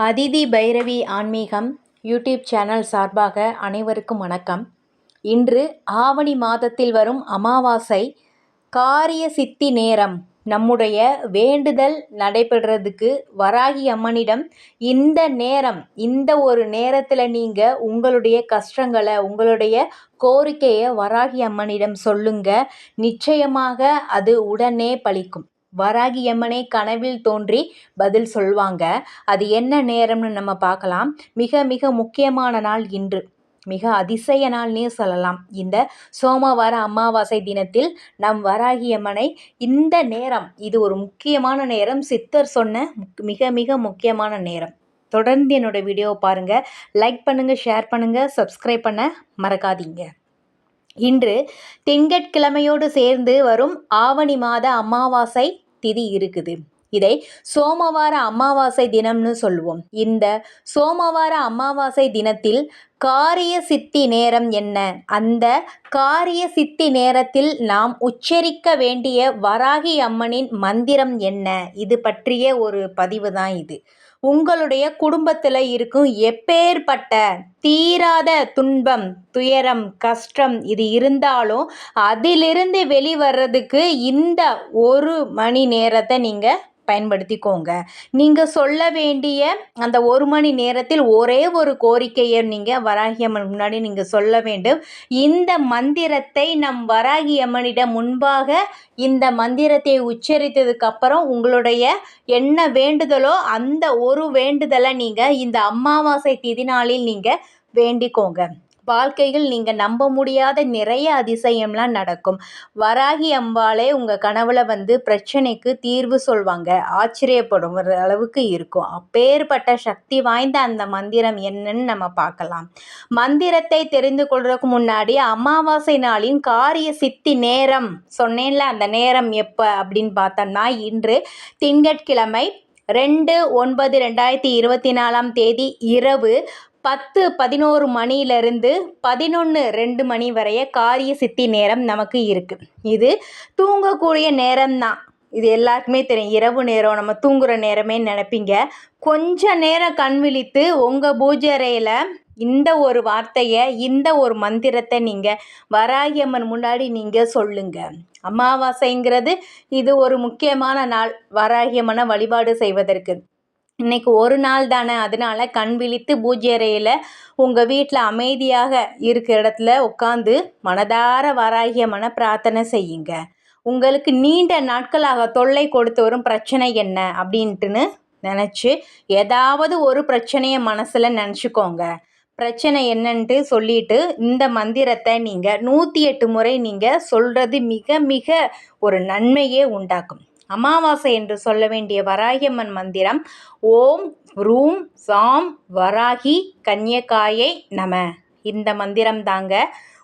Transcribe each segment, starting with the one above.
அதிதி பைரவி ஆன்மீகம் YouTube channel சார்பாக அனைவருக்கும் வணக்கம். இன்று ஆவணி மாதத்தில் வரும் அமாவாசை காரிய சித்தி நேரம். நம்முடைய வேண்டுதல் நடைபெறதுக்கு வராகி அம்மனிடம் இந்த ஒரு நேரத்தில் நீங்கள் உங்களுடைய கஷ்டங்களை, உங்களுடைய கோரிக்கையை வராகி அம்மனிடம் சொல்லுங்க. நிச்சயமாக அது உடனே பலிக்கும். வராகி அம்மனை கனவில் தோன்றி பதில் சொல்வாங்க. அது என்ன நேரம்னு நம்ம பார்க்கலாம். மிக மிக முக்கியமான நாள் இன்று. மிக அதிசய நாள்னே சொல்லலாம். இந்த சோமவார அமாவாசை தினத்தில் நம் வராகி அம்மனை இந்த நேரம், இது ஒரு முக்கியமான நேரம். சித்தர் சொன்ன மிக மிக முக்கியமான நேரம். தொடர்ந்து என்னோட வீடியோவை பாருங்கள். லைக் பண்ணுங்கள், ஷேர் பண்ணுங்கள், சப்ஸ்கிரைப் பண்ண மறக்காதீங்க. இன்று திங்கட்கிழமையோடு சேர்ந்து வரும் ஆவணி மாத அமாவாசை திதி இருக்குது. இதை சோமவார அமாவாசை தினம்னு சொல்லுவோம். இந்த சோமவார அமாவாசை தினத்தில் காரிய சித்தி நேரம் என்ன? அந்த காரிய சித்தி நேரத்தில் நாம் உச்சரிக்க வேண்டிய வராகி அம்மனின் மந்திரம் என்ன? இது பற்றிய ஒரு பதிவு தான் இது. உங்களுடைய குடும்பத்தில் இருக்கும் எப்பேற்பட்ட தீராத துன்பம், துயரம், கஷ்டம் இது இருந்தாலும் அதிலிருந்து வெளிவர்றதுக்கு இந்த 1 மணி நேரத்தை நீங்கள் பயன்படுத்திக்கோங்க. நீங்கள் சொல்ல வேண்டிய அந்த 1 மணி நேரத்தில் ஒரே ஒரு கோரிக்கையை நீங்கள் வராகி அம்மன் முன்னாடி நீங்கள் சொல்ல வேண்டும். இந்த மந்திரத்தை நம் வராகி அம்மனிடம் முன்பாக இந்த மந்திரத்தை உச்சரித்ததுக்கு அப்புறம் உங்களுடைய என்ன வேண்டுதலோ அந்த ஒரு வேண்டுதலை நீங்கள் இந்த அமாவாசை திதி நாளில் நீங்கள் வேண்டிக்கோங்க. வாழ்க்கையில் நீங்கள் நம்ப முடியாத நிறைய அதிசயம்லாம் நடக்கும். வராகி அம்பாளே உங்கள் கனவுல பிரச்சனைக்கு தீர்வு சொல்வாங்க. ஆச்சரியப்படும் அளவுக்கு இருக்கும். அப்பேற்பட்ட சக்தி வாய்ந்த அந்த மந்திரம் என்னன்னு நம்ம பார்க்கலாம். மந்திரத்தை தெரிந்து கொள்றதுக்கு முன்னாடி அமாவாசை நாளின் காரிய சித்தி நேரம் சொன்னேன்ல, அந்த நேரம் எப்போ அப்படின்னு பார்த்தோம்னா இன்று திங்கட்கிழமை 2/9/2024 இரவு 10:11 மணியிலிருந்து 11:02 மணி வரைய காரிய சித்தி நேரம் நமக்கு இருக்குது. இது தூங்கக்கூடிய நேரம்தான். இது எல்லாருக்குமே தெரியும். இரவு நேரம் நம்ம தூங்குகிற நேரமே நினைப்பீங்க. கொஞ்ச நேரம் கண் விழித்து உங்கள் பூஜை அறையில் இந்த ஒரு வார்த்தையை, இந்த ஒரு மந்திரத்தை நீங்கள் வராகி அம்மன் முன்னாடி நீங்கள் சொல்லுங்கள். அமாவாசைங்கிறது இது ஒரு முக்கியமான நாள் வராகி அம்மனை வழிபாடு செய்வதற்கு. இன்னைக்கு ஒரு நாள் தானே, அதனால கண் விழித்து பூஜை அறையில் உங்கள் வீட்டில் அமைதியாக இருக்கிற இடத்துல உட்காந்து மனதார வராகி அம்மனை பிரார்த்தனை செய்யுங்க. உங்களுக்கு நீண்ட நாட்களாக தொல்லை கொடுத்து வரும் பிரச்சனை என்ன அப்படின்ட்டுன்னு நினச்சி ஏதாவது ஒரு பிரச்சனையை மனசில் நினச்சிக்கோங்க. பிரச்சனை என்னன்ட்டு சொல்லிட்டு இந்த மந்திரத்தை நீங்கள் 108 முறை நீங்கள் சொல்கிறது மிக மிக ஒரு நன்மையே உண்டாக்கும். அமாவாசை என்று சொல்ல வேண்டிய வராகி அம்மன் மந்திரம் ஓம் ரூம் சாம் வராகி கன்யகாயை நம. இந்த மந்திரம் தாங்க.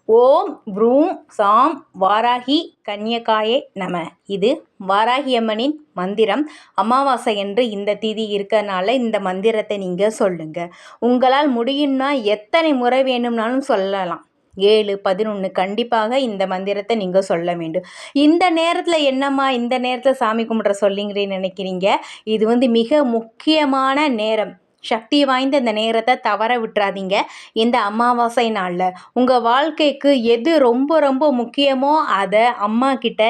ஓம் ப்ரூம் சாம் வாராகி கன்யகாயை நம. இது வாராகி அம்மனின் மந்திரம். அமாவாசை என்று இந்த திதி இருக்கிறதுனால இந்த மந்திரத்தை நீங்கள் சொல்லுங்கள். உங்களால் முடியும்னா எத்தனை முறை வேணும்னாலும் சொல்லலாம். 7, 11 கண்டிப்பாக இந்த மந்திரத்தை நீங்கள் சொல்ல வேண்டும். இந்த நேரத்தில் என்னம்மா இந்த நேரத்தில் சாமி கும்பிட்ற சொல்லிங்கிறேன்னு நினைக்கிறீங்க? இது மிக முக்கியமான நேரம். சக்தி வாய்ந்த இந்த நேரத்தை தவற விட்டுறாதீங்க. இந்த அமாவாசை நாளில் உங்கள் வாழ்க்கைக்கு எது ரொம்ப ரொம்ப முக்கியமோ அதை அம்மா கிட்ட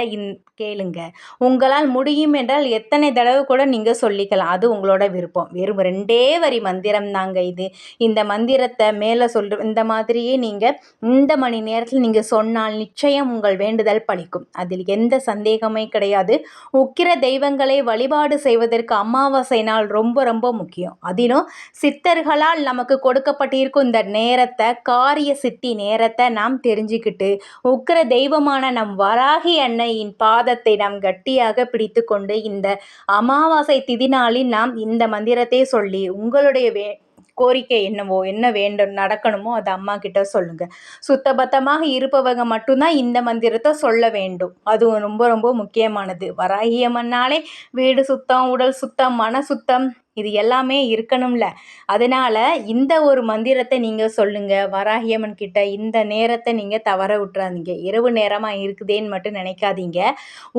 கேளுங்க. உங்களால் முடியும் என்றால் எத்தனை தடவை கூட நீங்கள் சொல்லிக்கலாம். அது உங்களோட விருப்பம். வெறும் 2 வரி மந்திரம் தாங்க இது. இந்த மந்திரத்தை மேலே இந்த மாதிரியே நீங்கள் இந்த மணி நேரத்தில் நீங்கள் சொன்னால் நிச்சயம் உங்கள் வேண்டுதல் பலிக்கும். அதில் எந்த சந்தேகமே கிடையாது. உக்கிர தெய்வங்களை வழிபாடு செய்வதற்கு அமாவாசை நாள் ரொம்ப ரொம்ப முக்கியம். அதிலும் சித்தர்களால் நமக்கு கொடுக்கப்பட்டிருக்கும் இந்த நேரத்தை, காரிய சித்தி நேரத்தை நாம் தெரிஞ்சுக்கிட்டு உக்கிர தெய்வமான நம் வராகி அன்னையின் பாதத்தை நாம் கட்டியாக பிடித்து கொண்டு இந்த அமாவாசை திதி நாளில் நாம் இந்த மந்திரத்தை சொல்லி உங்களுடைய கோரிக்கை என்னவோ, என்ன வேண்டும் நடக்கணுமோ அதை அம்மா கிட்ட சொல்லுங்க. சுத்தபத்தமாக இருப்பவங்க மட்டும்தான் இந்த மந்திரத்தை சொல்ல வேண்டும். அது ரொம்ப ரொம்ப முக்கியமானது. வராகி அம்மன்னாலே வீடு சுத்தம், உடல் சுத்தம், மன சுத்தம், இது எல்லாமே இருக்கணும்ல. அதனால் இந்த ஒரு மந்திரத்தை நீங்கள் சொல்லுங்கள் வராகியம்மன் கிட்ட. இந்த நேரத்தை நீங்கள் தவற விட்டுறாதீங்க. இரவு நேரமாக இருக்குதேன்னு மட்டும் நினைக்காதீங்க.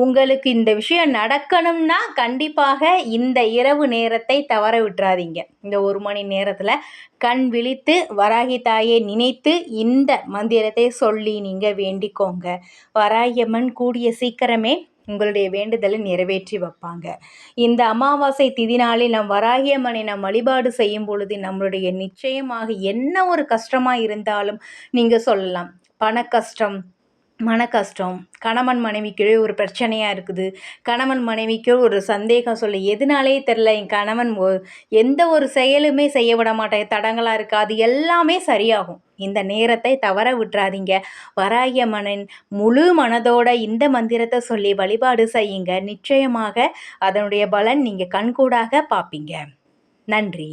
உங்களுக்கு இந்த விஷயம் நடக்கணும்னா கண்டிப்பாக இந்த இரவு நேரத்தை தவற விட்டுறாதீங்க. இந்த 1 மணி நேரத்தில் கண் விழித்து வராகி தாயை நினைத்து இந்த மந்திரத்தை சொல்லி நீங்கள் வேண்டிக்கோங்க. வராகியம்மன் கூடிய சீக்கிரமே உங்களுடைய வேண்டுதலை நிறைவேற்றி வைப்பாங்க. இந்த அமாவாசை திதி நாளில் நம் வராகியம்மனை நாம் வழிபாடு செய்யும் பொழுது நம்மளுடைய நிச்சயமாக என்ன ஒரு கஷ்டமாக இருந்தாலும் நீங்கள் சொல்லலாம். பண கஷ்டம், மன கஷ்டம், கணவன் மனைவிக்கு ஒரு பிரச்சனையாக இருக்குது, கணவன் மனைவிக்கு ஒரு சந்தேகம் சொல்லி எதனாலே தெரில என் கணவன் எந்த ஒரு செயலுமே செய்ய விட மாட்டேன், தடங்களாக இருக்குது, அது எல்லாமே சரியாகும். இந்த நேரத்தை தவற விட்டுறாதீங்க. வராகியம்மனின் முழு மனதோட இந்த மந்திரத்தை சொல்லி வழிபாடு செய்யுங்க. நிச்சயமாக அதனுடைய பலன் நீங்கள் கண்கூடாக பார்ப்பீங்க. நன்றி.